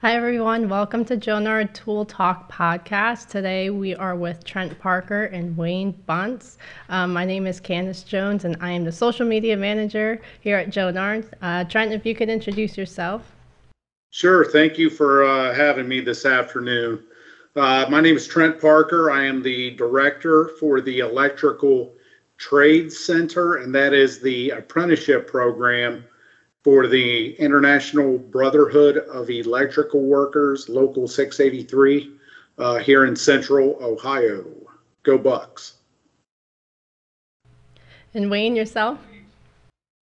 Hi, everyone. Welcome to Jonard Tool Talk podcast. Today we are with Trent Parker and Wayne Bunce. My name is Candace Jones, and I am the social media manager here at Jonard. Trent, if you could introduce yourself. Sure. Thank you for having me this afternoon. My name is Trent Parker. I am the director for the Electrical Trades Center, and that is the apprenticeship program for the International Brotherhood of Electrical Workers, Local 683, here in Central Ohio. Go Bucks. And Wayne, yourself?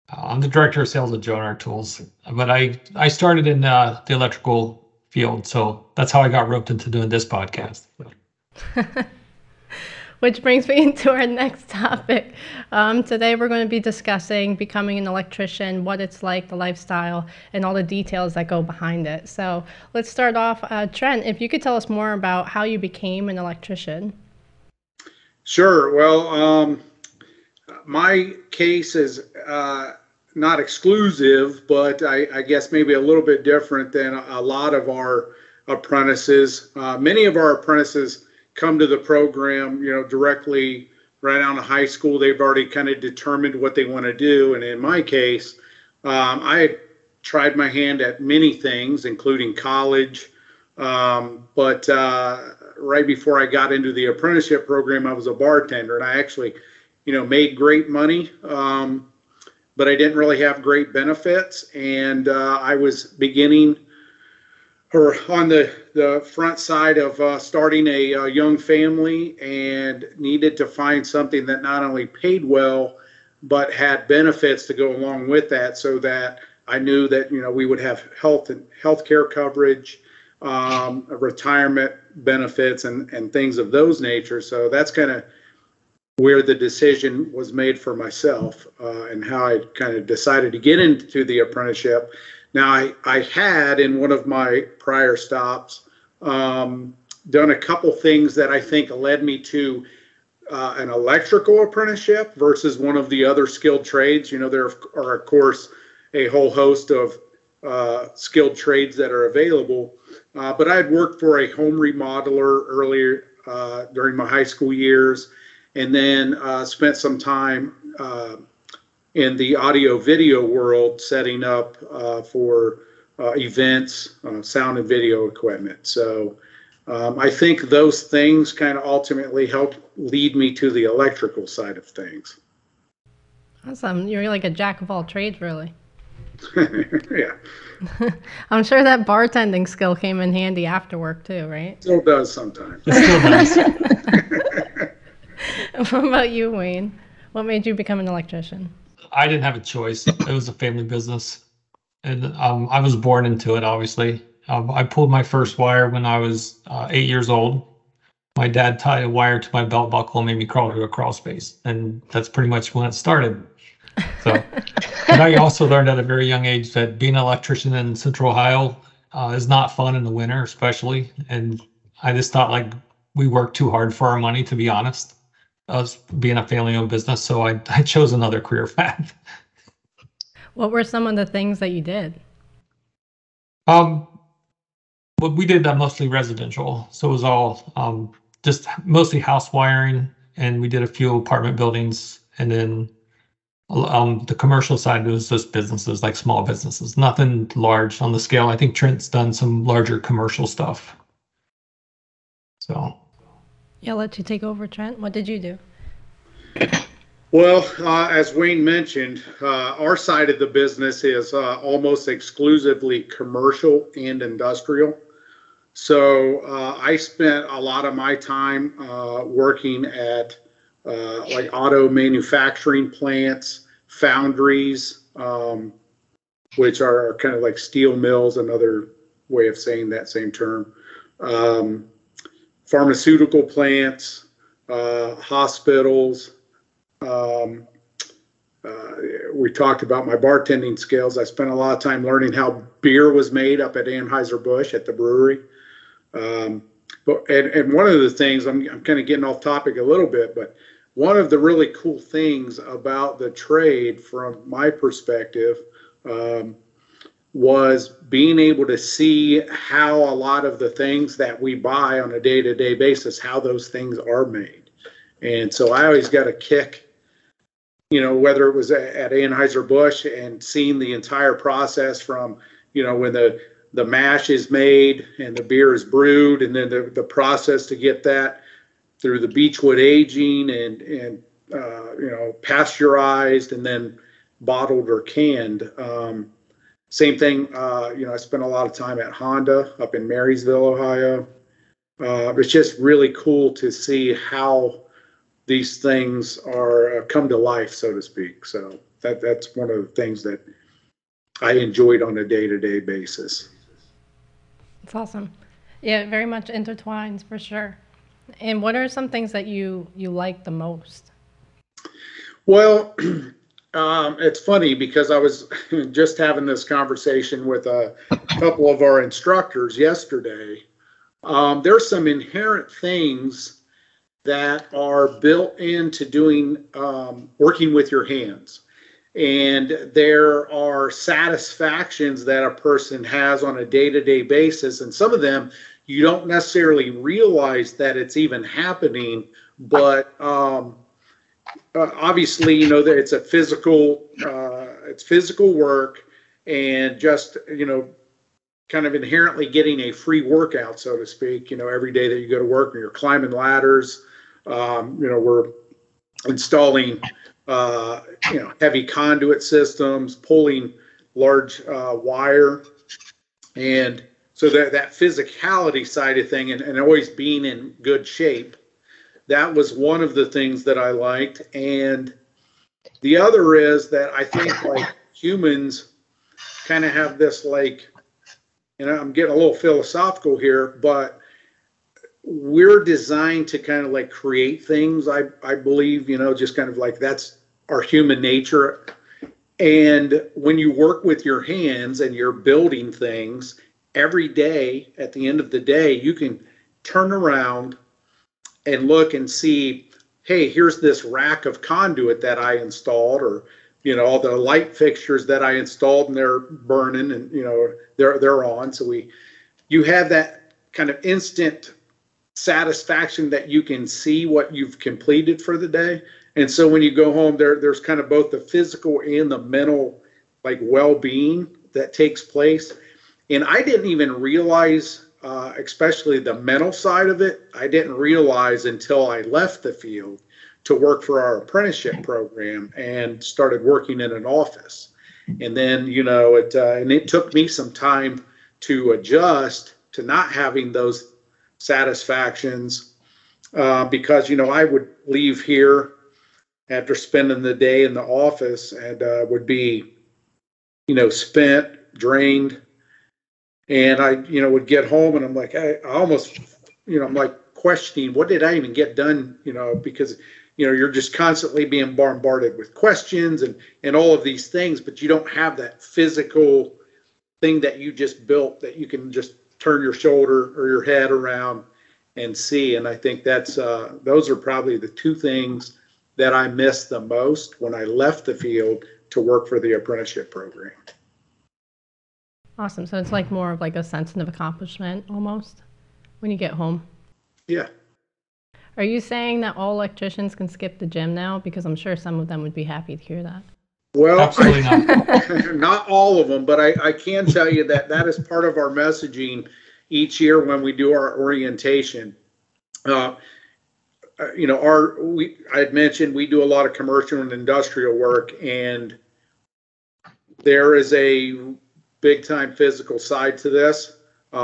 I'm the director of sales at Jonard Tools, but I started in the electrical field, so that's how I got roped into doing this podcast. Which brings me into our next topic. Today we're going to be discussing becoming an electrician, what it's like, the lifestyle, and all the details that go behind it. So let's start off. Trent, if you could tell us more about how you became an electrician. Sure. Well, my case is not exclusive, but I guess maybe a little bit different than a lot of our apprentices. Many of our apprentices come to the program, directly right out of high school. They've already kind of determined what they want to do. And in my case, I tried my hand at many things, including college. But right before I got into the apprenticeship program, I was a bartender, and I actually, made great money. But I didn't really have great benefits. And I was beginning or on the front side of starting a young family, and needed to find something that not only paid well, but had benefits to go along with that, so that I knew that, we would have health care coverage, retirement benefits, and things of those nature. So that's kind of where the decision was made for myself, and how I kind of decided to get into the apprenticeship. Now, I had, in one of my prior stops, done a couple things that I think led me to an electrical apprenticeship versus one of the other skilled trades. There are, of course, a whole host of skilled trades that are available. But I had worked for a home remodeler earlier during my high school years, and then spent some time in the audio video world, setting up for events, sound and video equipment. So I think those things kind of ultimately helped lead me to the electrical side of things. Awesome. You're like a jack of all trades, really. Yeah. I'm sure that bartending skill came in handy after work too, right? Still does sometimes. It still does. What about you, Wayne? What made you become an electrician? I didn't have a choice. It was a family business, and I was born into it, obviously. I pulled my first wire when I was 8 years old. My dad tied a wire to my belt buckle and made me crawl through a crawl space, and that's pretty much when it started. So, but I also learned at a very young age that being an electrician in Central Ohio is not fun in the winter, especially. And I just thought, like, we work too hard for our money, to be honest. Us being a family-owned business, so I chose another career path. What were some of the things that you did? But we did mostly residential, so it was all just mostly house wiring, and we did a few apartment buildings, and then the commercial side was just businesses, like small businesses, nothing large on the scale. I think Trent's done some larger commercial stuff. So. Yeah, I'll let you take over, Trent. What did you do? Well, as Wayne mentioned, our side of the business is almost exclusively commercial and industrial. So I spent a lot of my time working at like auto manufacturing plants, foundries, which are kind of like steel mills, another way of saying that same term. Pharmaceutical plants, hospitals. We talked about my bartending skills. I spent a lot of time learning how beer was made up at Anheuser-Busch at the brewery. But one of the things, I'm kind of getting off topic a little bit, but one of the really cool things about the trade from my perspective, was being able to see how a lot of the things that we buy on a day-to-day basis, how those things are made. And so I always got a kick, whether it was at Anheuser-Busch and seeing the entire process from, when the mash is made and the beer is brewed, and then the process to get that through the beechwood aging and pasteurized and then bottled or canned. Same thing, I spent a lot of time at Honda up in Marysville, Ohio. It's just really cool to see how these things are come to life, so to speak. So that's one of the things that I enjoyed on a day-to-day basis. It's awesome. Yeah, very much intertwines for sure. And what are some things that you like the most? Well, it's funny because I was just having this conversation with a couple of our instructors yesterday. There's some inherent things that are built into doing working with your hands. And there are satisfactions that a person has on a day-to-day basis. And some of them, you don't necessarily realize that it's even happening, but obviously, that it's it's physical work, and just, kind of inherently getting a free workout, so to speak, every day that you go to work and you're climbing ladders, we're installing, heavy conduit systems, pulling large wire. And so that physicality side of thing and always being in good shape, that was one of the things that I liked. And the other is that I think like humans kind of have this I'm getting a little philosophical here, but we're designed to kind of like create things, I believe, just kind of like that's our human nature. And when you work with your hands and you're building things every day, at the end of the day, you can turn around and look and see, hey, here's this rack of conduit that I installed, or all the light fixtures that I installed, and they're burning, and they're on. So you have that kind of instant satisfaction that you can see what you've completed for the day. And so when you go home, there's kind of both the physical and the mental well-being that takes place. And I didn't even realize, especially the mental side of it, I didn't realize until I left the field to work for our apprenticeship program and started working in an office. And then, it took me some time to adjust to not having those satisfactions, because, I would leave here after spending the day in the office and would be, spent, drained. And I, would get home and I'm like, I almost, I'm like questioning, what did I even get done? Because, you're just constantly being bombarded with questions and all of these things, but you don't have that physical thing that you just built that you can just turn your shoulder or your head around and see. And I think that's, those are probably the two things that I missed the most when I left the field to work for the apprenticeship program. Awesome. So it's like more of like a sense of accomplishment almost when you get home. Yeah. Are you saying that all electricians can skip the gym now? Because I'm sure some of them would be happy to hear that. Well, absolutely not. Not all of them, but I can tell you that is part of our messaging each year when we do our orientation. I had mentioned we do a lot of commercial and industrial work, and there is a big time physical side to this.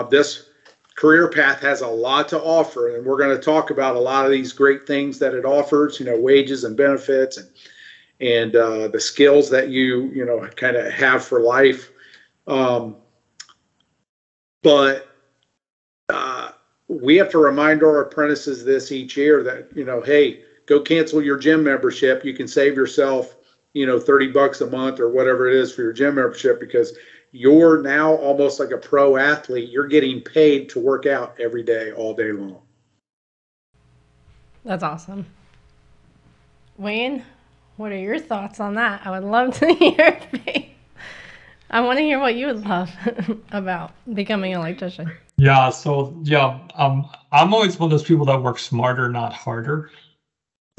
This career path has a lot to offer, and we're going to talk about a lot of these great things that it offers, wages and benefits and the skills that you kind of have for life. But we have to remind our apprentices this each year that, hey, go cancel your gym membership. You can save yourself, $30 a month or whatever it is for your gym membership, because you're now almost like a pro athlete. You're getting paid to work out every day, all day long. That's awesome. Wayne, what are your thoughts on that? I would love to hear it. I want to hear what you would love about becoming an electrician. Yeah, so yeah, I'm always one of those people that work smarter, not harder.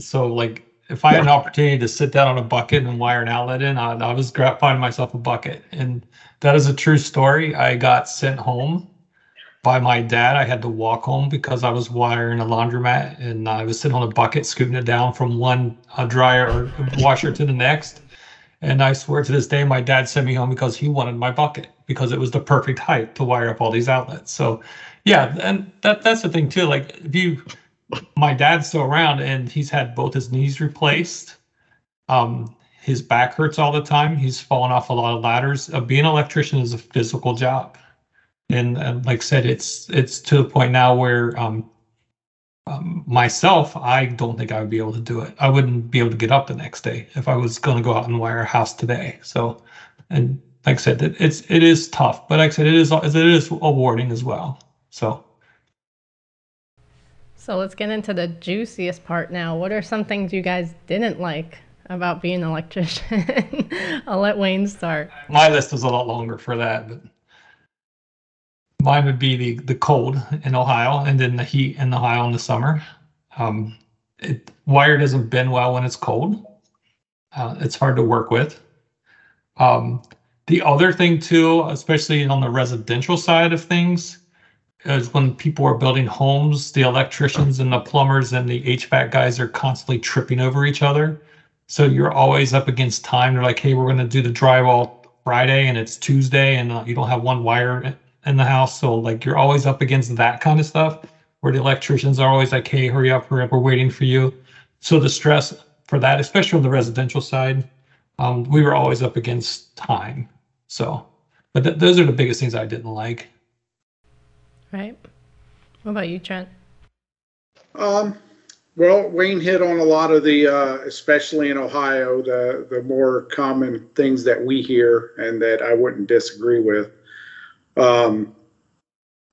So like if I had an opportunity to sit down on a bucket and wire an outlet in, I was finding myself a bucket. And that is a true story. I got sent home by my dad. I had to walk home because I was wiring a laundromat and I was sitting on a bucket, scooting it down from one dryer or washer to the next. And I swear to this day, my dad sent me home because he wanted my bucket because it was the perfect height to wire up all these outlets. So yeah, and that's the thing too. Like my dad's still around and he's had both his knees replaced. His back hurts all the time. He's fallen off a lot of ladders. Being an electrician is a physical job. And like I said, it's to the point now where myself, I don't think I would be able to do it. I wouldn't be able to get up the next day if I was going to go out and wire a house today. So, and like I said, it is tough, but like I said, it is rewarding as well. So let's get into the juiciest part now. What are some things you guys didn't like about being an electrician? I'll let Wayne start. My list was a lot longer for that, but mine would be the cold in Ohio and then the heat in Ohio in the summer. Wire doesn't bend well when it's cold. It's hard to work with. The other thing too, especially on the residential side of things, is when people are building homes, the electricians and the plumbers and the HVAC guys are constantly tripping over each other. So you're always up against time. They're like, hey, we're going to do the drywall Friday and it's Tuesday and you don't have one wire in the house. So like you're always up against that kind of stuff where the electricians are always like, hey, hurry up, we're waiting for you. So the stress for that, especially on the residential side, we were always up against time. So, but those are the biggest things I didn't like. Right. What about you, Trent? Well, Wayne hit on a lot of the, especially in Ohio, the more common things that we hear and that I wouldn't disagree with.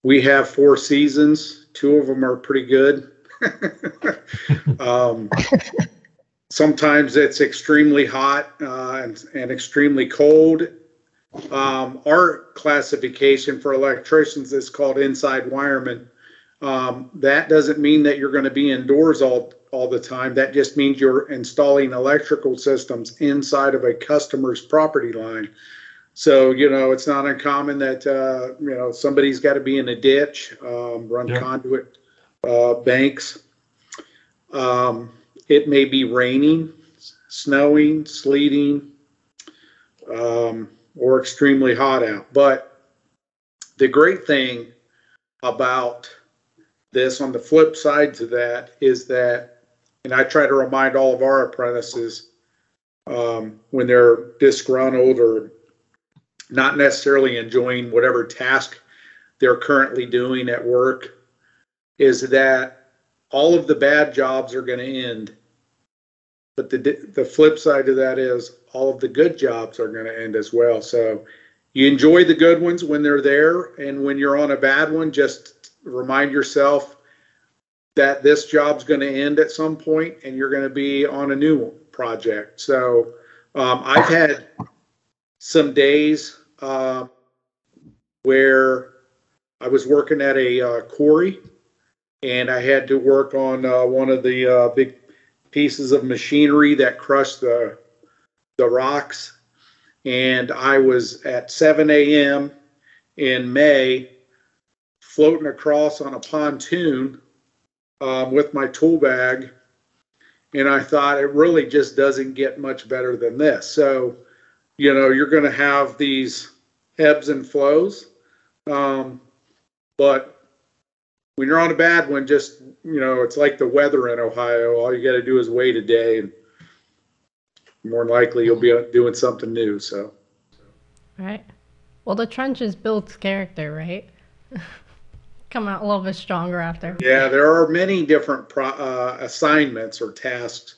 We have 4 seasons. 2 of them are pretty good. Sometimes it's extremely hot and extremely cold. Our classification for electricians is called inside wireman. That doesn't mean that you're going to be indoors all the time. That just means you're installing electrical systems inside of a customer's property line. So, it's not uncommon that, somebody's got to be in a ditch, run conduit banks. It may be raining, snowing, sleeting, or extremely hot out. But the great thing about this, on the flip side to that, is that, and I try to remind all of our apprentices when they're disgruntled or not necessarily enjoying whatever task they're currently doing at work, is that all of the bad jobs are going to end. But the flip side of that is all of the good jobs are going to end as well. So you enjoy the good ones when they're there, and when you're on a bad one, just remind yourself that this job's going to end at some point and you're going to be on a new project. So I've had some days where I was working at a quarry and I had to work on one of the big pieces of machinery that crushed the rocks. And I was at 7 a.m. in May floating across on a pontoon with my tool bag. And I thought, it really just doesn't get much better than this. So, you're going to have these ebbs and flows. But when you're on a bad one, just, it's like the weather in Ohio. All you got to do is wait a day, and more than likely you'll be doing something new. So, right. Well, the trenches builds character, right? Come out a little bit stronger after. Yeah, there are many different assignments or tasks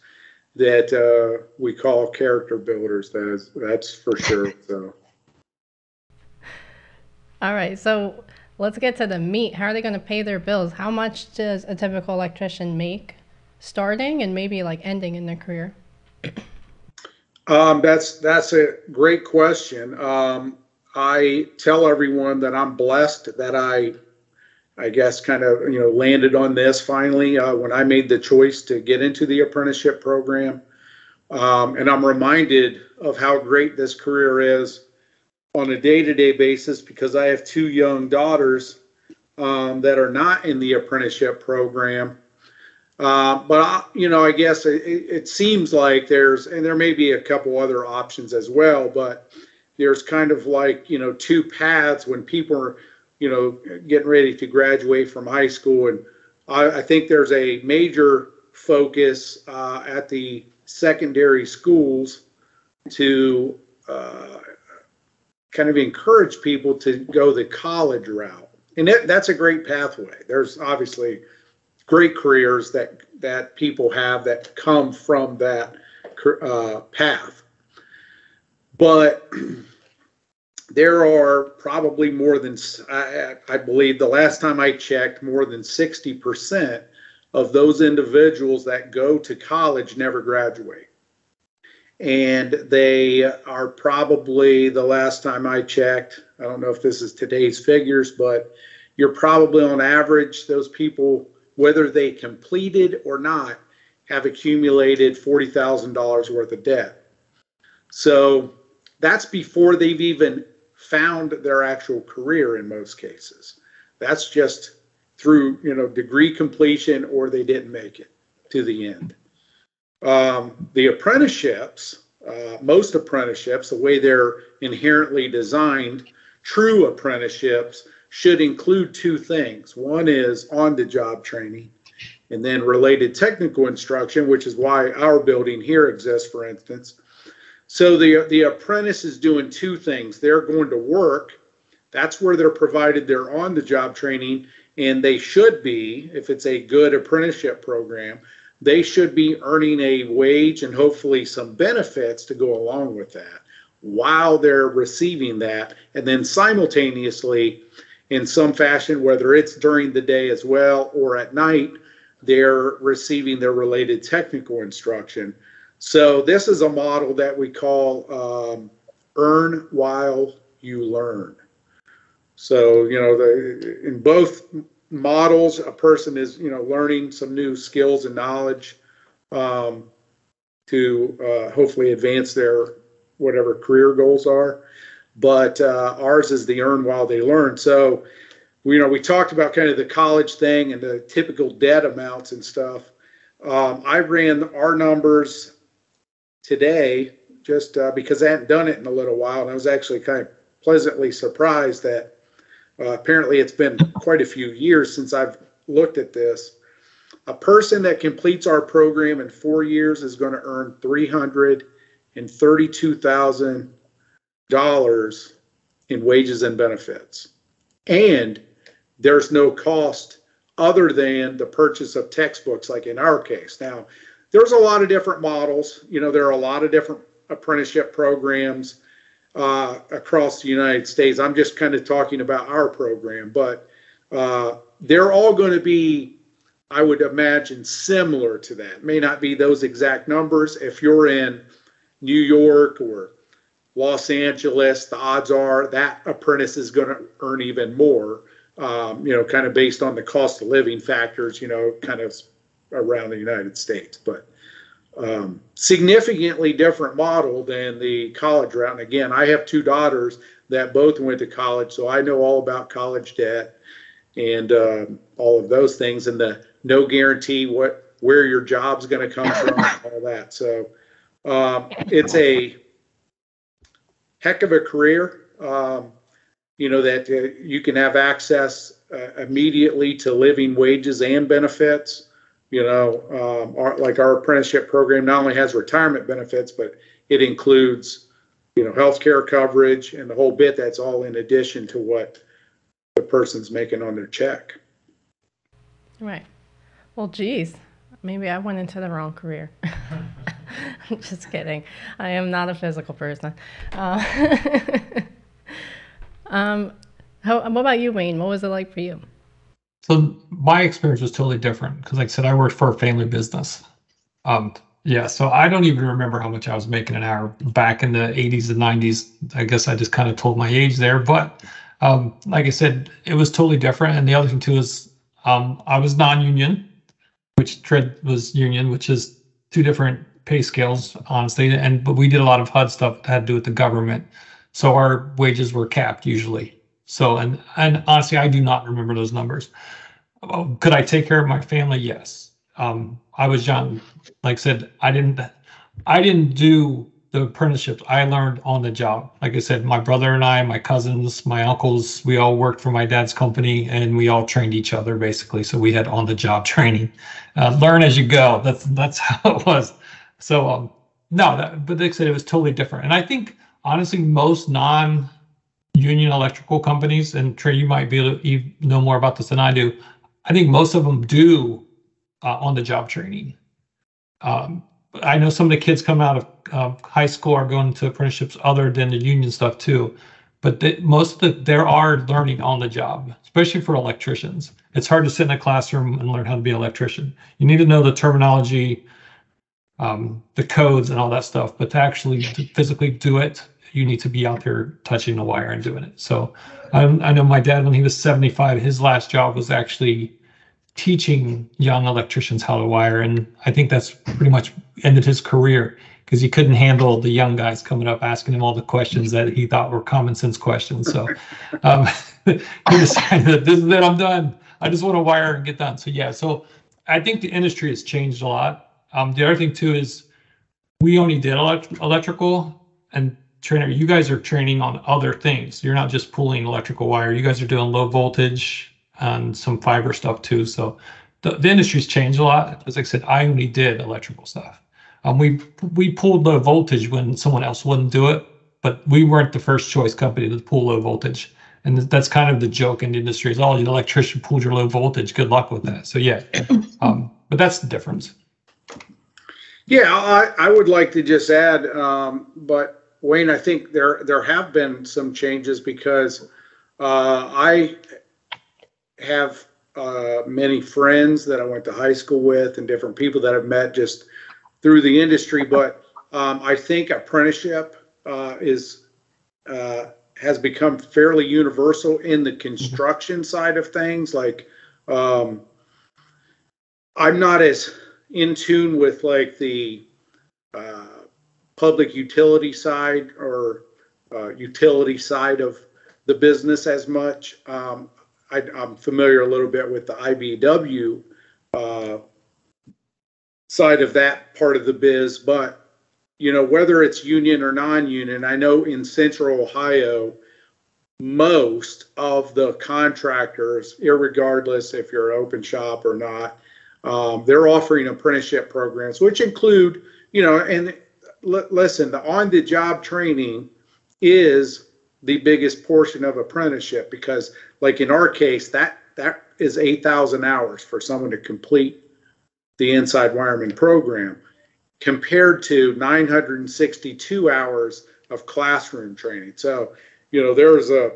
that we call character builders. That's for sure. So. All right, so let's get to the meat. How are they going to pay their bills? How much does a typical electrician make starting and maybe like ending in their career? That's a great question. I tell everyone that I'm blessed that I guess kind of, landed on this finally when I made the choice to get into the apprenticeship program. And I'm reminded of how great this career is on a day-to-day basis because I have two young daughters that are not in the apprenticeship program. I guess it seems like and there may be a couple other options as well, but there's kind of like, two paths when people are, getting ready to graduate from high school. And I think there's a major focus at the secondary schools to kind of encourage people to go the college route. And that's a great pathway. There's obviously great careers that people have that come from that path. But there are probably more than, I believe the last time I checked, more than 60% of those individuals that go to college never graduate. And they are probably, the last time I checked, I don't know if this is today's figures, but you're probably on average, those people, whether they completed or not, have accumulated $40,000 worth of debt. So that's before they've even found their actual career in most cases. That's just through, degree completion, or they didn't make it to the end. The apprenticeships, most apprenticeships, the way they're inherently designed, true apprenticeships should include two things. One is on-the-job training, and then related technical instruction, which is why our building here exists, for instance. So the apprentice is doing two things. They're going to work. That's where they're provided their on-the-job training, and they should be, if it's a good apprenticeship program, they should be earning a wage and hopefully some benefits to go along with that while they're receiving that. And then simultaneously, in some fashion, whether it's during the day as well or at night, they're receiving their related technical instruction. So this is a model that we call earn while you learn. So, in both models, a person is, learning some new skills and knowledge to hopefully advance their whatever career goals are. But ours is the earn while they learn. So, we talked about kind of the college thing and the typical debt amounts and stuff. I ran our numbers today just because I hadn't done it in a little while, and I was actually kind of pleasantly surprised that apparently it's been quite a few years since I've looked at this. A person that completes our program in 4 years is going to earn $332,000 in wages and benefits. And there's no cost other than the purchase of textbooks, like in our case. Now, there's a lot of different models. There are a lot of different apprenticeship programs across the United States. I'm just kind of talking about our program, but they're all going to be, I would imagine, similar to that. It may not be those exact numbers. If you're in New York or Los Angeles, the odds are that apprentice is going to earn even more, kind of based on the cost of living factors, kind of around the United States. But significantly different model than the college route. And again, I have two daughters that both went to college, so I know all about college debt and all of those things, and the no guarantee where your job's going to come from, all that. So it's a heck of a career, that you can have access immediately to living wages and benefits. Our apprenticeship program not only has retirement benefits, but it includes, healthcare coverage and the whole bit. That's all in addition to what the person's making on their check. Right. Well, geez, maybe I went into the wrong career. I'm just kidding. I am not a physical person. What about you, Wayne? What was it like for you? So my experience was totally different because, like I said, I worked for a family business. Yeah, so I don't even remember how much I was making an hour back in the 80s and 90s. I guess I just kind of told my age there. But like I said, it was totally different. And the other thing too is I was non-union, which Trent was union, which is two different pay scales, honestly. But we did a lot of HUD stuff that had to do with the government. So our wages were capped usually. So and honestly, I do not remember those numbers. Could I take care of my family? Yes. I was young. Like I said, I didn't do the apprenticeships. I learned on the job. Like I said, my brother and I, my cousins, my uncles, we all worked for my dad's company, and we all trained each other basically. So we had on the job training. Learn as you go. That's how it was. So no, but like I said, it was totally different. And I think honestly, most non-union electrical companies, and Trey, you might be able to, you know more about this than I do. I think most of them do on the job training. I know some of the kids come out of high school are going to apprenticeships other than the union stuff too, but there are learning on the job, especially for electricians. It's hard to sit in a classroom and learn how to be an electrician. You need to know the terminology, the codes, and all that stuff. But to physically do it, you need to be out there touching the wire and doing it. So I know my dad, when he was 75, his last job was actually teaching young electricians how to wire. And I think that's pretty much ended his career because he couldn't handle the young guys coming up asking him all the questions that he thought were common sense questions. So he decided that this is it, I'm done. I just want to wire and get done. So yeah, so I think the industry has changed a lot. The other thing too is we only did electrical, and trainer, you guys are training on other things. You're not just pulling electrical wire. You guys are doing low voltage and some fiber stuff too. So the industry's changed a lot. As I said, I only did electrical stuff. We pulled low voltage when someone else wouldn't do it, but we weren't the first choice company to pull low voltage. And that's kind of the joke in the industry is, oh, the electrician pulled your low voltage. Good luck with that. So yeah, but that's the difference. Yeah, I would like to just add, but Wayne, I think there have been some changes because I have many friends that I went to high school with and different people that I've met just through the industry. But I think apprenticeship has become fairly universal in the construction side of things. Like I'm not as in tune with like the public utility side or utility side of the business as much. I'm familiar a little bit with the IBW side of that part of the biz, but whether it's union or non-union, I know in Central Ohio, most of the contractors, irregardless if you're an open shop or not, they're offering apprenticeship programs, which include, and listen, the on-the-job training is the biggest portion of apprenticeship because, like in our case, that is 8,000 hours for someone to complete the inside wireman program compared to 962 hours of classroom training. So, there's a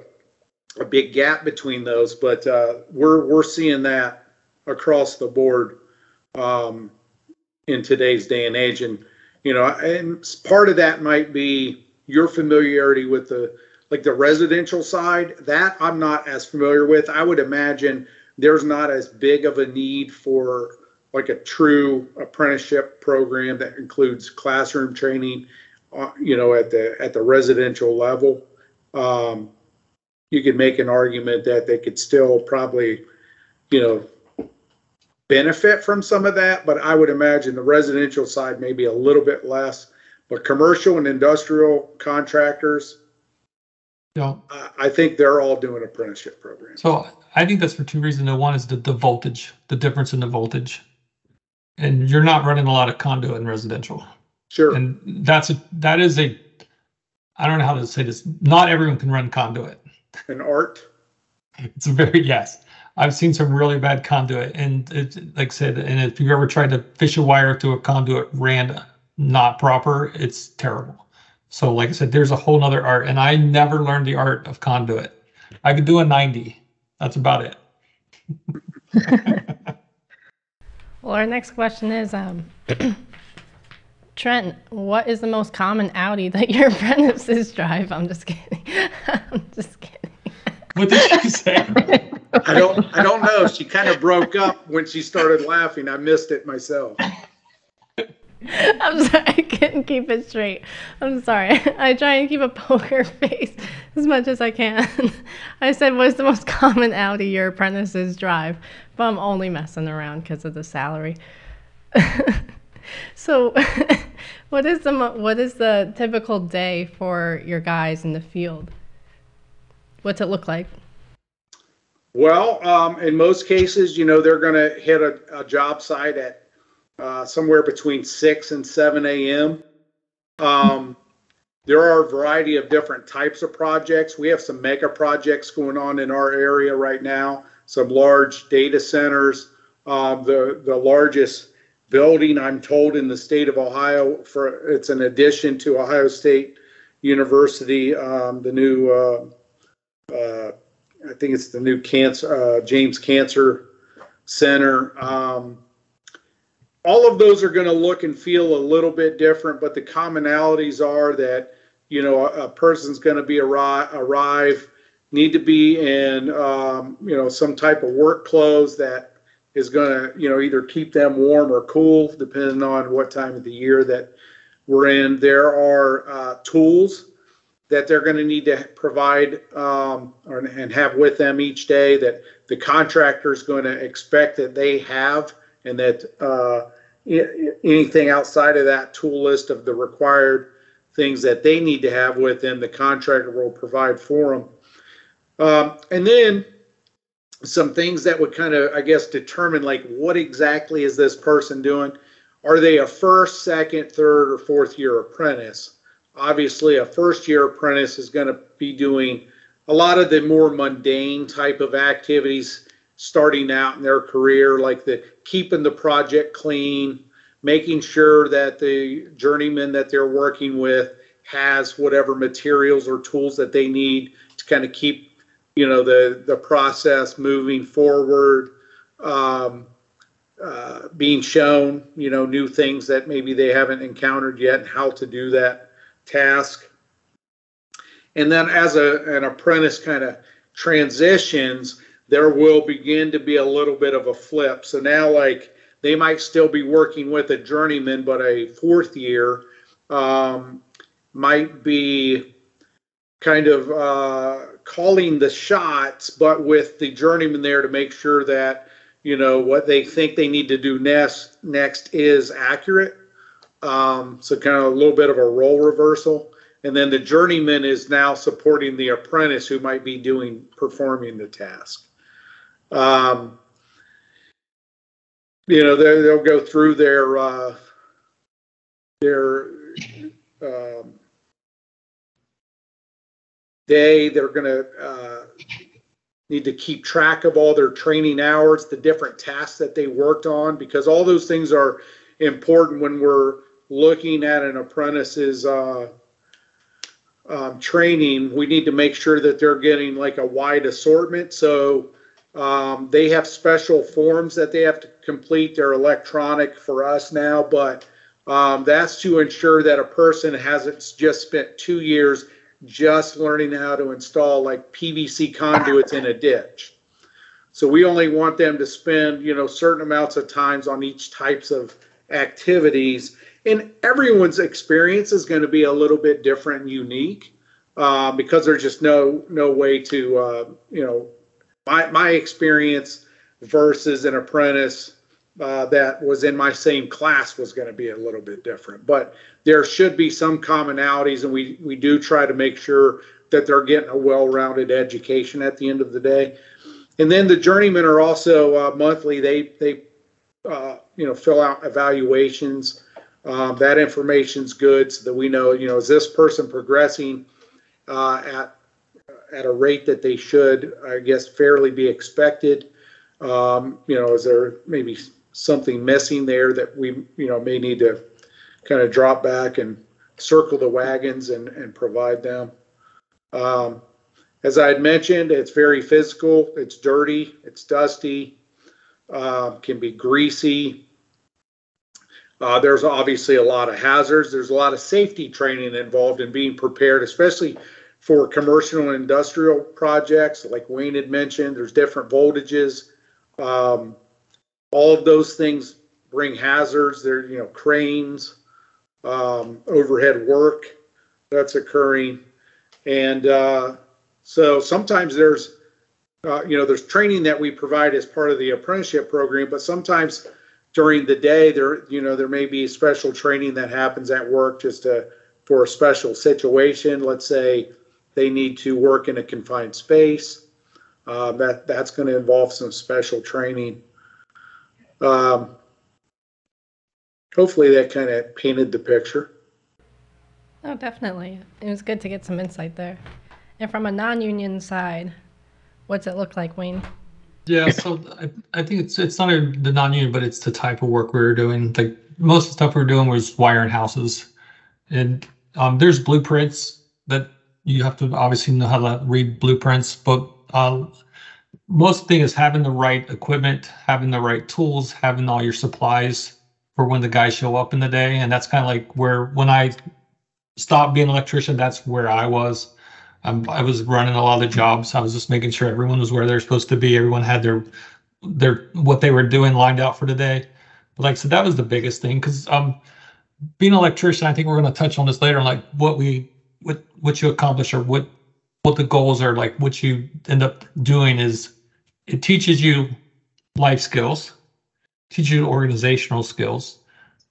big gap between those, but we're seeing that across the board in today's day and age. And, and part of that might be your familiarity with the residential side. That I'm not as familiar with. I would imagine there's not as big of a need for like a true apprenticeship program that includes classroom training, at the residential level. You could make an argument that they could still probably, benefit from some of that, but I would imagine the residential side maybe a little bit less. But commercial and industrial contractors, I think they're all doing apprenticeship programs. So I think that's for two reasons. One is the voltage, the difference in the voltage. And you're not running a lot of conduit in residential. Sure. And that is I don't know how to say this. Not everyone can run conduit. An art. It's yes. I've seen some really bad conduit, and it's like I said, and if you ever tried to fish a wire through a conduit ran not proper, it's terrible. So like I said, there's a whole nother art, and I never learned the art of conduit. I could do a 90. That's about it. Well, our next question is, Trent, what is the most common Audi that your apprentices drive? I'm just kidding. I'm just kidding. What did you say? I don't know. She kind of broke up when she started laughing. I missed it myself. I'm sorry, I couldn't keep it straight. I'm sorry. I try and keep a poker face as much as I can. I said, what's the most common Audi your apprentices drive? But I'm only messing around because of the salary. So, what is the typical day for your guys in the field? What's it look like? Well, in most cases, they're going to hit a job site at somewhere between 6 and 7 a.m. There are a variety of different types of projects. We have some mega projects going on in our area right now, some large data centers. The largest building, I'm told, in the state of Ohio, it's an addition to Ohio State University, the new, I think it's the new James Cancer Center. All of those are going to look and feel a little bit different, but the commonalities are that, a person's going to be arrive, need to be in, some type of work clothes that is going to, either keep them warm or cool, depending on what time of the year that we're in. There are tools that they're going to need to provide and have with them each day that the contractor is going to expect that they have, and that anything outside of that tool list of the required things that they need to have with them, the contractor will provide for them. And then some things that would kind of, I guess, determine like what exactly is this person doing. Are they a first, second, third, or fourth year apprentice? Obviously, a first year apprentice is going to be doing a lot of the more mundane type of activities starting out in their career, like keeping the project clean, making sure that the journeyman that they're working with has whatever materials or tools that they need to kind of keep the process moving forward, being shown new things that maybe they haven't encountered yet and how to do that task. And then as an apprentice kind of transitions, there will begin to be a little bit of a flip. So now, like, they might still be working with a journeyman, but a fourth year might be kind of calling the shots, but with the journeyman there to make sure that what they think they need to do next is accurate. So kind of a little bit of a role reversal. And then the journeyman is now supporting the apprentice who might be performing the task. They'll go through their day. They're going to need to keep track of all their training hours, the different tasks that they worked on, because all those things are important when we're looking at an apprentice's training. We need to make sure that they're getting like a wide assortment. So they have special forms that they have to complete. They're electronic for us now, but that's to ensure that a person hasn't just spent 2 years just learning how to install like PVC conduits in a ditch. So we only want them to spend, certain amounts of times on each types of activities. And everyone's experience is going to be a little bit different and unique because there's just no way to, my experience versus an apprentice that was in my same class was going to be a little bit different. But there should be some commonalities, and we do try to make sure that they're getting a well-rounded education at the end of the day. And then the journeymen are also monthly. They fill out evaluations. That information's good so that we know, is this person progressing at a rate that they should, I guess, fairly be expected. Is there maybe something missing there that we, may need to kind of drop back and circle the wagons and provide them. As I had mentioned, it's very physical. It's dirty. It's dusty. Can be greasy. There's obviously a lot of hazards. There's a lot of safety training involved in being prepared, especially for commercial and industrial projects, like Wayne had mentioned. There's different voltages. All of those things bring hazards. There, cranes, overhead work that's occurring, and so sometimes there's training that we provide as part of the apprenticeship program, but sometimes during the day there may be special training that happens at work for a special situation. Let's say they need to work in a confined space. That's going to involve some special training. Hopefully that kind of painted the picture. Oh, definitely. It was good to get some insight there. And from a non-union side, what's it look like, Wayne? Yeah, so I think it's not the non-union, but it's the type of work we were doing. Like most of the stuff we were doing was wiring houses, and there's blueprints that you have to obviously know how to read blueprints. But most of the thing is having the right equipment, having the right tools, having all your supplies for when the guys show up in the day. And that's kind of like when I stopped being an electrician, that's where I was. I was running a lot of the jobs. I was just making sure everyone was where they're supposed to be. Everyone had their what they were doing lined out for the day. But like I said, that was the biggest thing, because being an electrician, I think we're going to touch on this later, like what you accomplish, or what the goals are. Like what you end up doing is it teaches you life skills, teaches you organizational skills.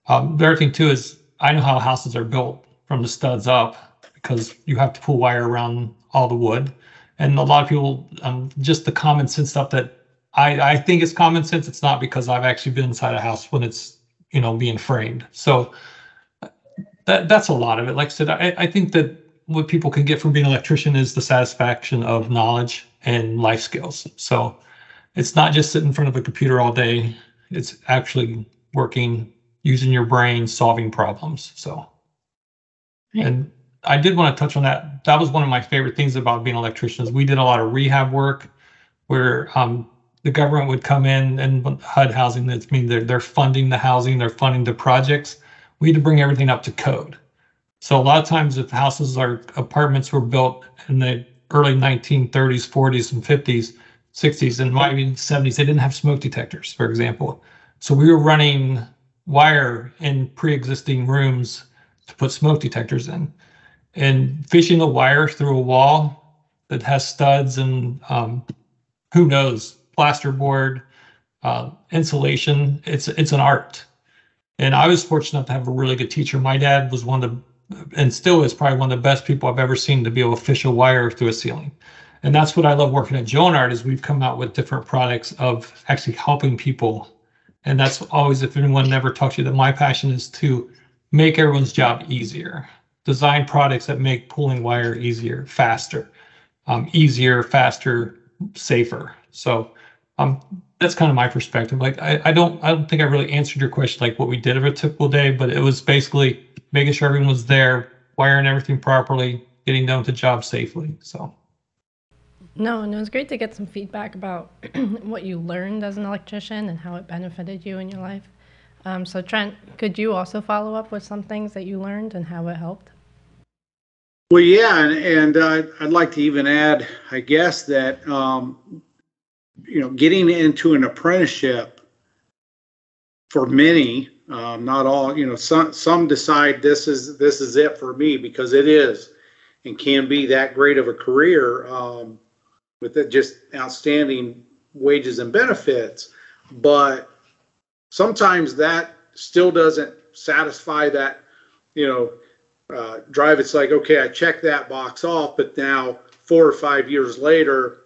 The other thing too is I know how houses are built from the studs up, because you have to pull wire around all the wood. And a lot of people, just the common sense stuff that I think is common sense, it's not, because I've actually been inside a house when it's, being framed. So that's a lot of it. Like I said, I think that what people can get from being an electrician is the satisfaction of knowledge and life skills. So it's not just sitting in front of a computer all day. It's actually working, using your brain, solving problems. So, and I did want to touch on that. That was one of my favorite things about being an electrician, is we did a lot of rehab work where the government would come in, and HUD housing, that's mean they're funding the housing, they're funding the projects. We had to bring everything up to code. So a lot of times if houses or apartments were built in the early 1930s, 40s, and 50s, 60s, and maybe 70s, they didn't have smoke detectors, for example. So we were running wire in pre-existing rooms to put smoke detectors in. And fishing the wire through a wall that has studs and who knows, plasterboard, insulation, it's an art. And I was fortunate enough to have a really good teacher. My dad was one of the, and still is probably one of the best people I've ever seen to be able to fish a wire through a ceiling. And that's what I love working at Jonard, is we've come out with different products of actually helping people. And that's always, if anyone never talks to you, that my passion is to make everyone's job easier. Design products that make pulling wire easier, faster, safer. So that's kind of my perspective. Like I don't think I really answered your question, like what we did of a typical day, but it was basically making sure everyone was there, wiring everything properly, getting done with the job safely. So. No, and it was great to get some feedback about what you learned as an electrician and how it benefited you in your life. So Trent, could you also follow up with some things that you learned and how it helped? Well, yeah, and I'd like to even add, I guess, that getting into an apprenticeship for many, not all, some decide this is it for me, because it is and can be that great of a career with it, just outstanding wages and benefits. But sometimes that still doesn't satisfy that, drive. It's like, okay, I checked that box off, but now 4 or 5 years later,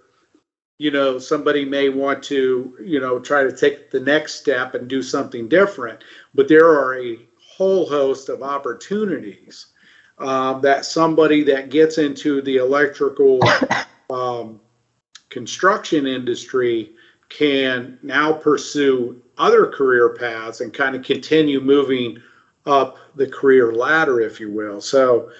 somebody may want to, try to take the next step and do something different. But there are a whole host of opportunities that somebody that gets into the electrical construction industry can now pursue other career paths and kind of continue moving up the career ladder, if you will. So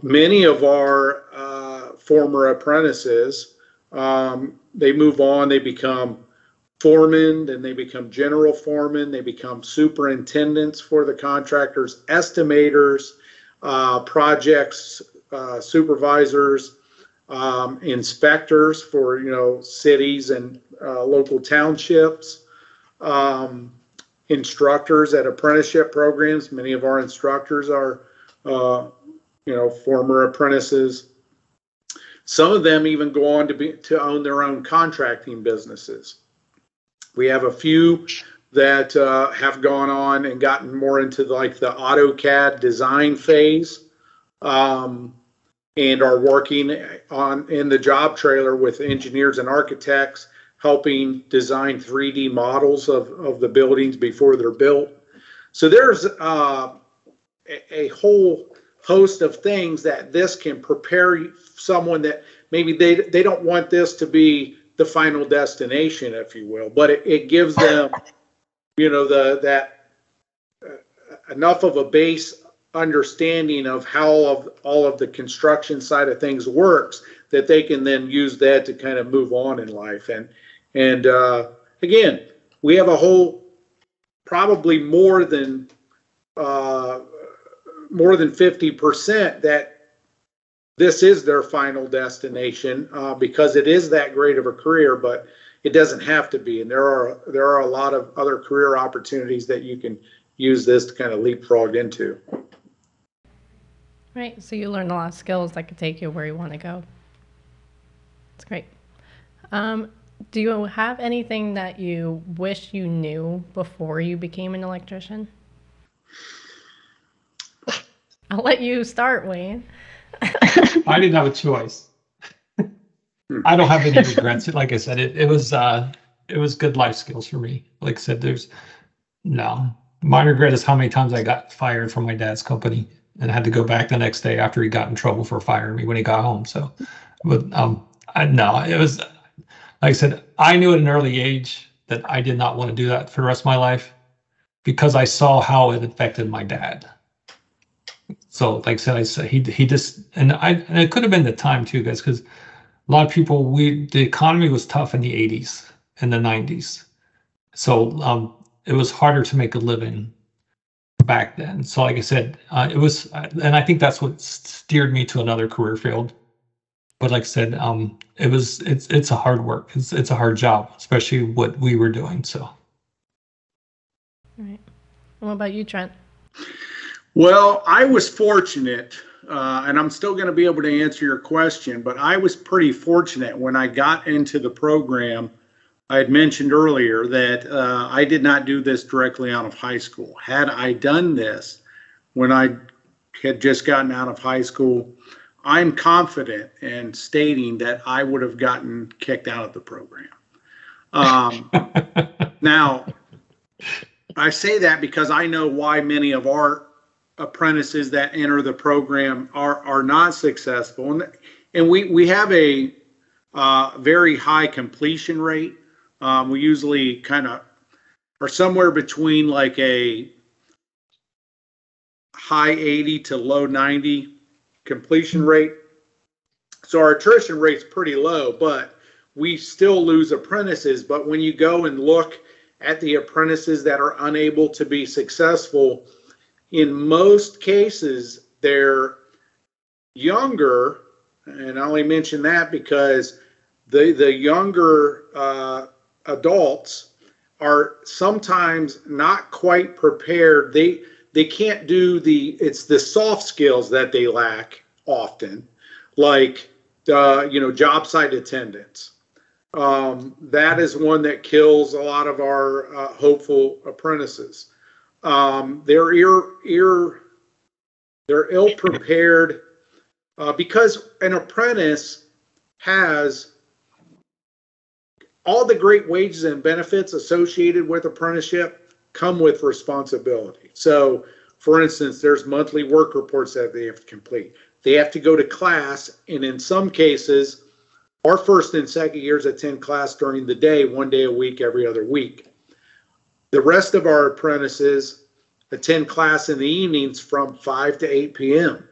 many of our former apprentices, they move on, they become foremen, then they become general foremen, they become superintendents for the contractors, estimators, projects supervisors, inspectors for cities and local townships, instructors at apprenticeship programs. Many of our instructors are former apprentices. Some of them even go on to own their own contracting businesses. We have a few that have gone on and gotten more into the AutoCAD design phase, and are working in the job trailer with engineers and architects, helping design 3D models of the buildings before they're built. So there's a whole host of things that this can prepare someone that maybe they don't want this to be the final destination, if you will, but it gives them, enough of a base understanding of how all of the construction side of things works that they can then use that to kind of move on in life. And again, we have a whole, probably more than 50% that this is their final destination, because it is that great of a career, but it doesn't have to be. And there are a lot of other career opportunities that you can use this to kind of leapfrog into. Right. So you learn a lot of skills that could take you where you want to go. That's great. Do you have anything that you wish you knew before you became an electrician? I'll let you start, Wayne. I didn't have a choice. I don't have any regrets. Like I said, it was good life skills for me. Like I said, my regret is how many times I got fired from my dad's company and had to go back the next day after he got in trouble for firing me when he got home. So, but it was, like I said, I knew at an early age that I did not want to do that for the rest of my life because I saw how it affected my dad. So, like I said, he just, and it could have been the time too, guys, because a lot of people, the economy was tough in the 80s and the 90s. So it was harder to make a living back then. So like I said, it was, and I think that's what steered me to another career field. But like I said, it's a hard work. It's a hard job, especially what we were doing. So. All right. What about you, Trent? Well, I was fortunate, and I'm still going to be able to answer your question, but I was pretty fortunate when I got into the program. I had mentioned earlier that I did not do this directly out of high school. Had I done this when I had just gotten out of high school, I'm confident in stating that I would have gotten kicked out of the program. Now, I say that because I know why many of our apprentices that enter the program are not successful. And we have a very high completion rate. We usually kind of are somewhere between like a high 80 to low 90 completion rate. So our attrition rate's pretty low, but we still lose apprentices. But when you go and look at the apprentices that are unable to be successful, in most cases, they're younger, and I only mention that because the younger adults are sometimes not quite prepared. They can't do it's the soft skills that they lack often, like job site attendance. That is one that kills a lot of our hopeful apprentices. They're ill prepared because an apprentice has all the great wages and benefits associated with apprenticeship come with responsibility. So, for instance, there's monthly work reports that they have to complete. They have to go to class, and in some cases, our first and second years attend class during the day, 1 day a week, every other week. The rest of our apprentices attend class in the evenings from 5 to 8 p.m.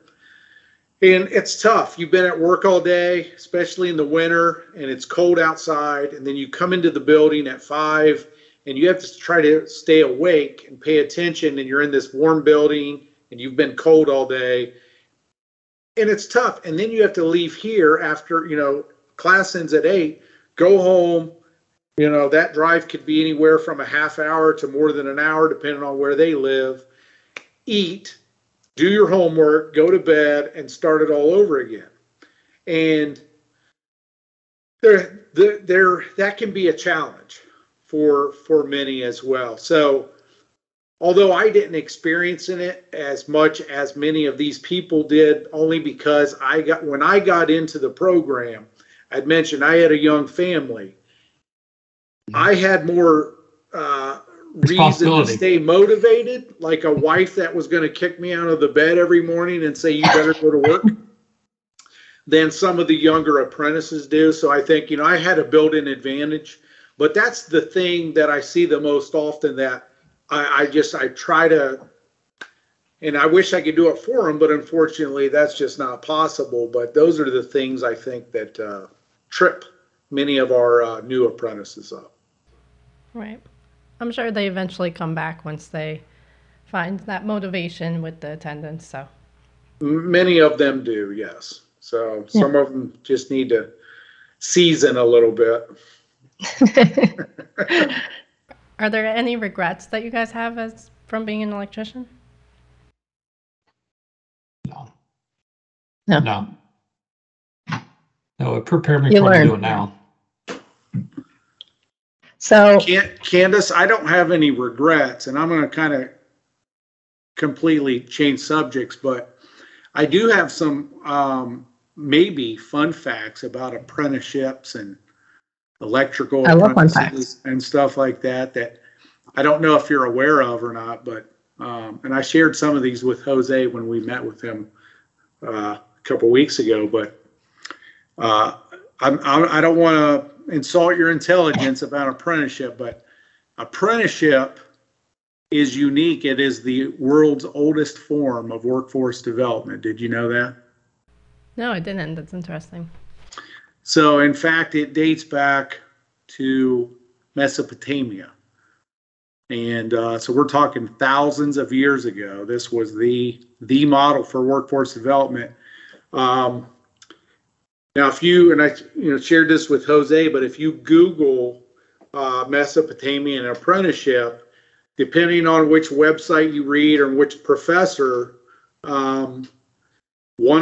And it's tough. You've been at work all day, especially in the winter, and it's cold outside. And then you come into the building at 5, and you have to try to stay awake and pay attention. And you're in this warm building, and you've been cold all day. And it's tough. And then you have to leave here after, class ends at 8, go home. That drive could be anywhere from a half hour to more than an hour, depending on where they live. Eat, do your homework, go to bed, and start it all over again. And that can be a challenge for many as well. So although I didn't experience it as much as many of these people did, only because when I got into the program, I'd mentioned I had a young family. I had more reason to stay motivated, like a wife that was going to kick me out of the bed every morning and say, you better go to work, than some of the younger apprentices do. So I think, I had a built-in advantage. But that's the thing that I see the most often, that I try to, and I wish I could do it for them, but unfortunately that's just not possible. But those are the things I think that trip many of our new apprentices up. Right. I'm sure they eventually come back once they find that motivation with the attendance. So many of them do, yes. So some of them just need to season a little bit. Are there any regrets that you guys have from being an electrician? No. No, it prepared me for what I'm doing now. So, Candace, I don't have any regrets, and I'm going to kind of completely change subjects, but I do have some maybe fun facts about apprenticeships and electrical apprentices and stuff like that I don't know if you're aware of or not, but and I shared some of these with Jose when we met with him a couple weeks ago, but I don't want to insult your intelligence about apprenticeship, but apprenticeship is unique. It is the world's oldest form of workforce development. Did you know that? No, I didn't. That's interesting. So in fact, it dates back to Mesopotamia. And so we're talking thousands of years ago. This was the model for workforce development. Now, if you, and I shared this with Jose, but if you Google Mesopotamian apprenticeship, depending on which website you read or which professor, one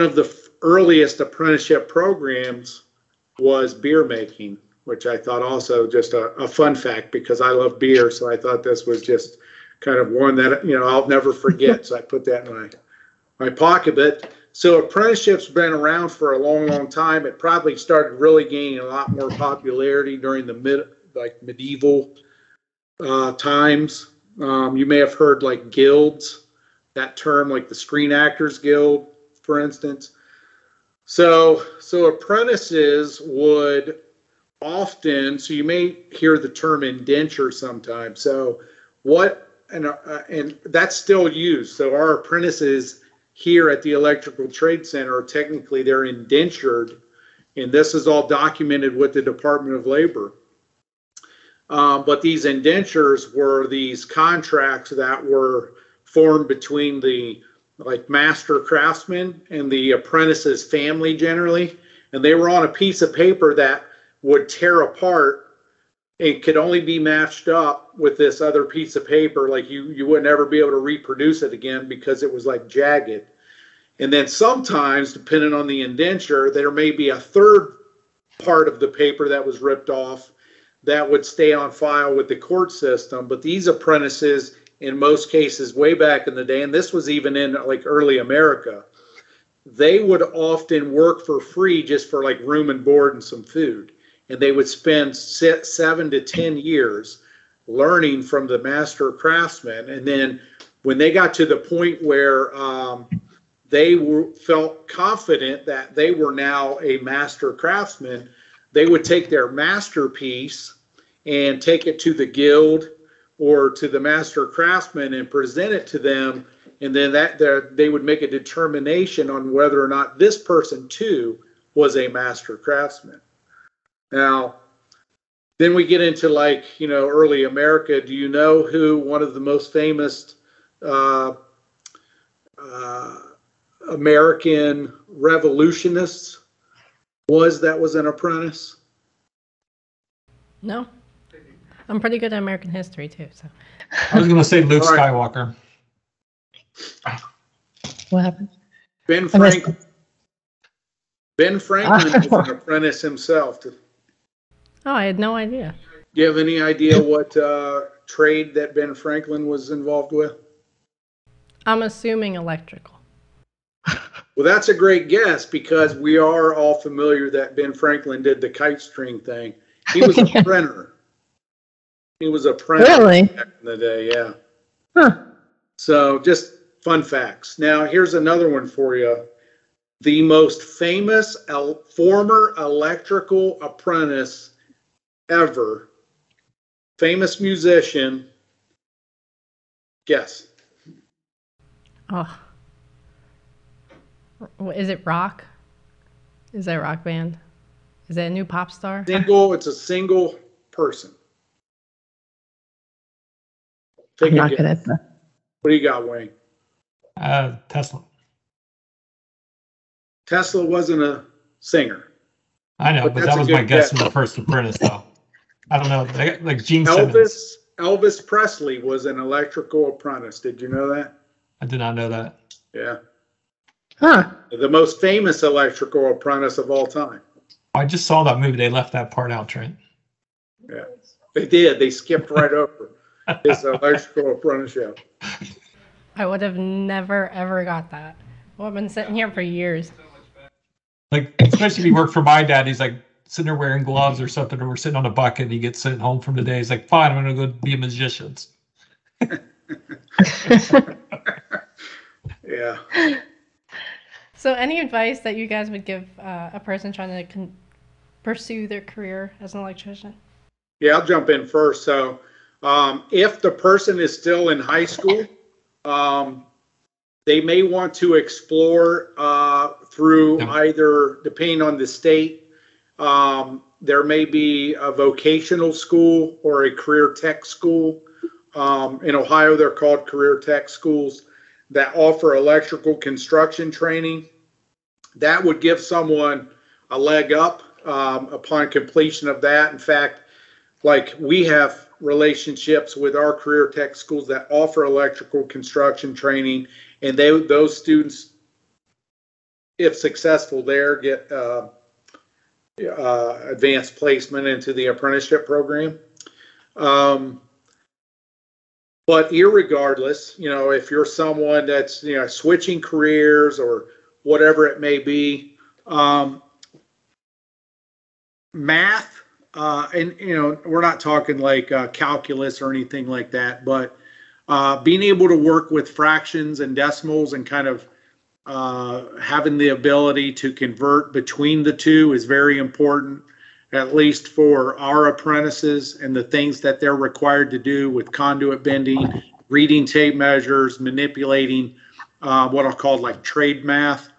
of the earliest apprenticeship programs was beer making, which I thought also just a fun fact because I love beer. So I thought this was just kind of one that, I'll never forget. So I put that in my pocket. But so apprenticeship's been around for a long, long time. It probably started really gaining a lot more popularity during the medieval times. You may have heard like guilds, that term, like the Screen Actors Guild, for instance. So apprentices would often, so you may hear the term indenture sometimes. So and that's still used. So our apprentices here at the Electrical Trade Center, technically they're indentured, and this is all documented with the Department of Labor. But these indentures were these contracts that were formed between the master craftsman and the apprentice's family generally, and they were on a piece of paper that would tear apart. It could only be matched up with this other piece of paper. Like you would never be able to reproduce it again because it was like jagged. And then sometimes, depending on the indenture, there may be a third part of the paper that was ripped off that would stay on file with the court system. But these apprentices, in most cases, way back in the day, and this was even in early America, they would often work for free just for room and board and some food. And they would spend 7 to 10 years learning from the master craftsman. And then when they got to the point where they felt confident that they were now a master craftsman, they would take their masterpiece and take it to the guild or to the master craftsman and present it to them. and then they would make a determination on whether or not this person too was a master craftsman. Now, then we get into early America. Do you know who one of the most famous American revolutionists was that was an apprentice? No. I'm pretty good at American history too. So I was going to say Luke Skywalker. What happened? Ben Franklin. Ben Franklin was an apprentice himself. Oh, I had no idea. Do you have any idea what trade that Ben Franklin was involved with? I'm assuming electrical. Well, that's a great guess because we are all familiar that Ben Franklin did the kite string thing. He was a printer. He was a printer back in the day, yeah. Huh. So just fun facts. Now, here's another one for you. The most famous former electrical apprentice ever, famous musician. Guess. Oh. Is it rock? Is that a rock band? Is that a new pop star? It's a single person. I'm not good at that. What do you got, Wayne? Tesla. Tesla wasn't a singer. I know, but that was my guess in the First Apprentice, though. I don't know, like Gene Simmons. Elvis Presley was an electrical apprentice. Did you know that? I did not know that. Yeah. Huh. The most famous electrical apprentice of all time. I just saw that movie. They left that part out, Trent. Yeah, they did. They skipped right over his electrical apprenticeship. I would have never, ever got that. Well, I've been sitting here for years. Like, especially if he worked for my dad, he's like sitting there wearing gloves or something, or we're sitting on a bucket and he gets sent home from the day. He's like, fine, I'm going to go be a magician. Yeah. So any advice that you guys would give a person trying to pursue their career as an electrician? Yeah, I'll jump in first. So if the person is still in high school, they may want to explore through either, depending on the state, there may be a vocational school or a career tech school. In Ohio, they're called career tech schools that offer electrical construction training. That would give someone a leg up upon completion of that. In fact, like we have relationships with our career tech schools that offer electrical construction training, and those students, if successful there, get advanced placement into the apprenticeship program. But irregardless, if you're someone that's switching careers or whatever it may be, math, and we're not talking like calculus or anything like that, but being able to work with fractions and decimals and kind of having the ability to convert between the two is very important, at least for our apprentices and the things that they're required to do with conduit bending, reading tape measures, manipulating what I'll call like trade math.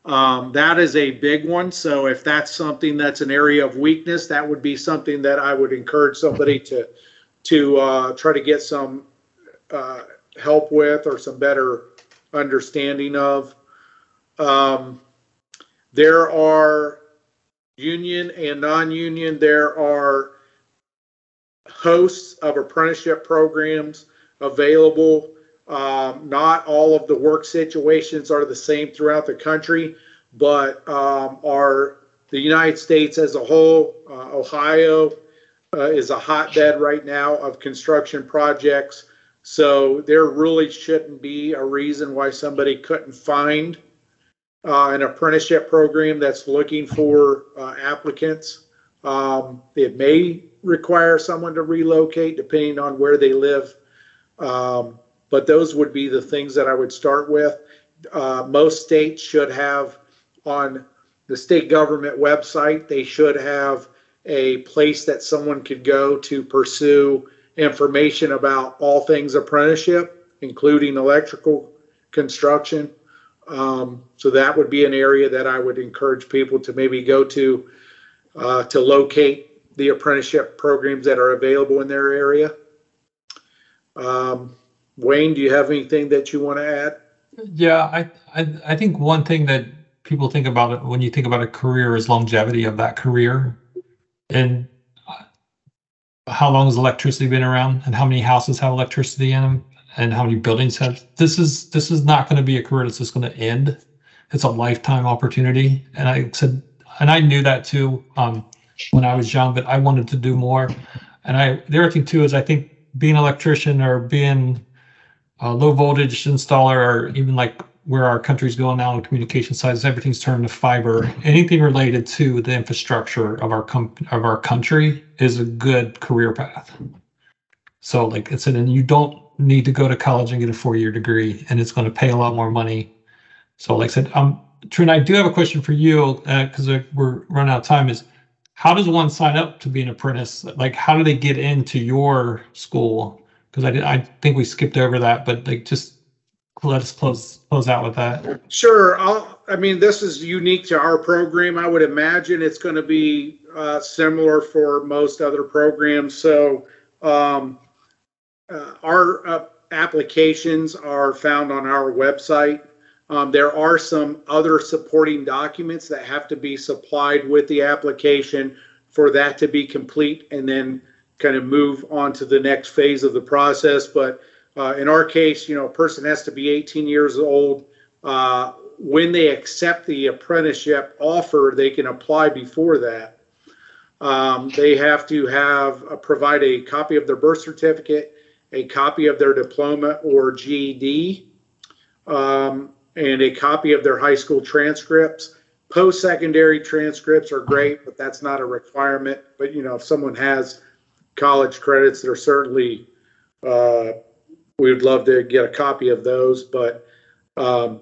That is a big one. So if that's something that's an area of weakness, that would be something that I would encourage somebody to try to get some help with or some better understanding of. There are union and non-union, there are hosts of apprenticeship programs available. Not all of the work situations are the same throughout the country, but the United States as a whole, Ohio is a hotbed right now of construction projects. So there really shouldn't be a reason why somebody couldn't find an apprenticeship program that's looking for applicants. It may require someone to relocate depending on where they live. But those would be the things that I would start with. Most states should have, on the state government website, they should have a place that someone could go to pursue information about all things apprenticeship, including electrical construction. So that would be an area that I would encourage people to maybe go to locate the apprenticeship programs that are available in their area. Wayne, do you have anything that you want to add? Yeah, I think one thing that people think about it when you think about a career is longevity of that career, and how long has electricity been around, and how many houses have electricity in them, and how many buildings have. This is not going to be a career that's just going to end. It's a lifetime opportunity, and I knew that too when I was young, but I wanted to do more. And the other thing too is I think being an electrician or being a low voltage installer, or even like where our country's going now on the communication side, is everything's turned to fiber. Anything related to the infrastructure of our country is a good career path. So like I said, and you don't need to go to college and get a 4-year degree, and it's going to pay a lot more money. So like I said, Trent, I do have a question for you because we're running out of time. Is how does one sign up to be an apprentice? Like, how do they get into your school? Because I think we skipped over that, but like just let us close out with that. Sure. I mean, this is unique to our program. I would imagine it's going to be similar for most other programs. So our applications are found on our website. There are some other supporting documents that have to be supplied with the application for that to be complete, and then kind of move on to the next phase of the process. But in our case, a person has to be 18 years old. When they accept the apprenticeship offer, they can apply before that. They have to provide a copy of their birth certificate, a copy of their diploma or GED, and a copy of their high school transcripts. Post-secondary transcripts are great, but that's not a requirement. But if someone has college credits, they're certainly we would love to get a copy of those. But so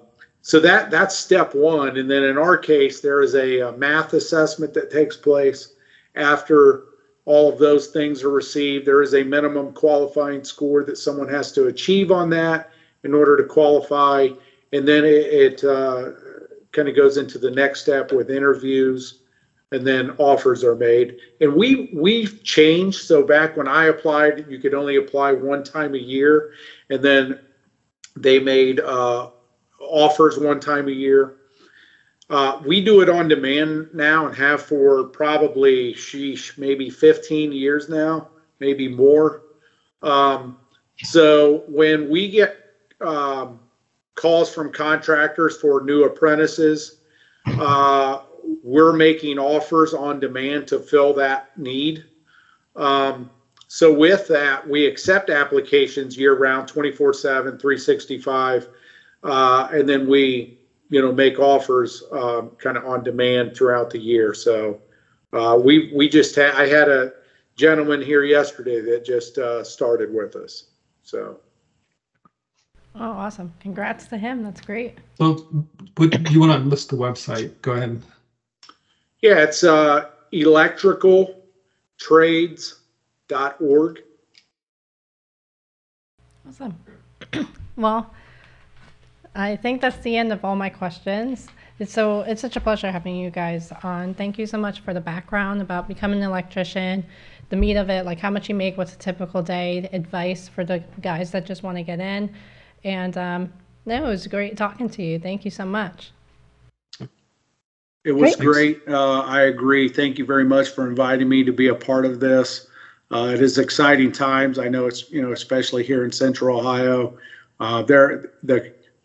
that's step one. And then in our case, there is a math assessment that takes place after all of those things are received. There is a minimum qualifying score that someone has to achieve on that in order to qualify. And then it kind of goes into the next step with interviews, and then offers are made. And we've changed. So back when I applied, you could only apply one time a year, and then they made offers one time a year. We do it on demand now, and have for probably maybe 15 years now, maybe more. So when we get calls from contractors for new apprentices, we're making offers on demand to fill that need. So with that, we accept applications year round, 24/7, 365, and then we make offers kind of on demand throughout the year. So I had a gentleman here yesterday that just started with us. So. Oh, awesome. Congrats to him. That's great. So you want to list the website? Go ahead. Yeah, it's electricaltrades.org. Awesome. Well, I think that's the end of all my questions. It's such a pleasure having you guys on. Thank you so much for the background about becoming an electrician, the meat of it, like how much you make, what's a typical day, advice for the guys that just want to get in. And no, it was great talking to you. Thank you so much. It was great. I agree. Thank you very much for inviting me to be a part of this. It is exciting times. I know it's, especially here in Central Ohio. They're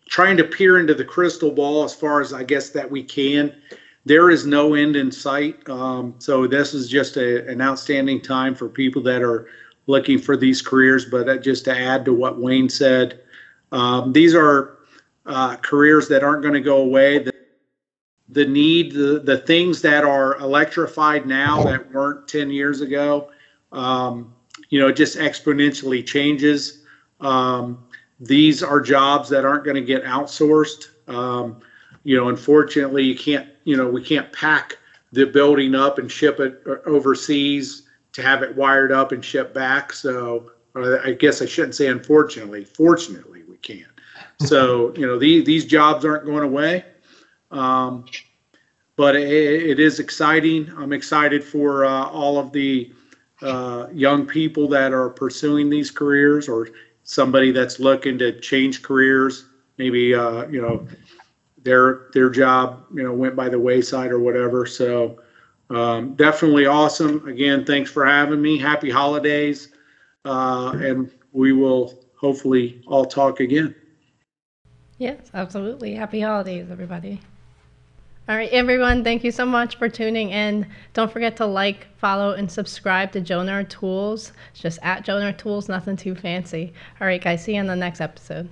trying to peer into the crystal ball as far as I guess that we can. There is no end in sight. So this is just an outstanding time for people that are looking for these careers. But just to add to what Wayne said, these are careers that aren't going to go away. The things that are electrified now that weren't 10 years ago, it just exponentially changes. These are jobs that aren't going to get outsourced. Unfortunately, we can't pack the building up and ship it overseas to have it wired up and shipped back. So I guess I shouldn't say unfortunately. Fortunately, we can. So, these jobs aren't going away. But it is exciting. I'm excited for all of the young people that are pursuing these careers, or somebody that's looking to change careers. Maybe their job went by the wayside or whatever. So definitely awesome. Again, thanks for having me. Happy holidays, and we will hopefully all talk again. Yes, absolutely. Happy holidays, everybody. All right, everyone, thank you so much for tuning in. Don't forget to like, follow, and subscribe to Jonar Tools. It's just at Jonar Tools, nothing too fancy. All right, guys, see you in the next episode.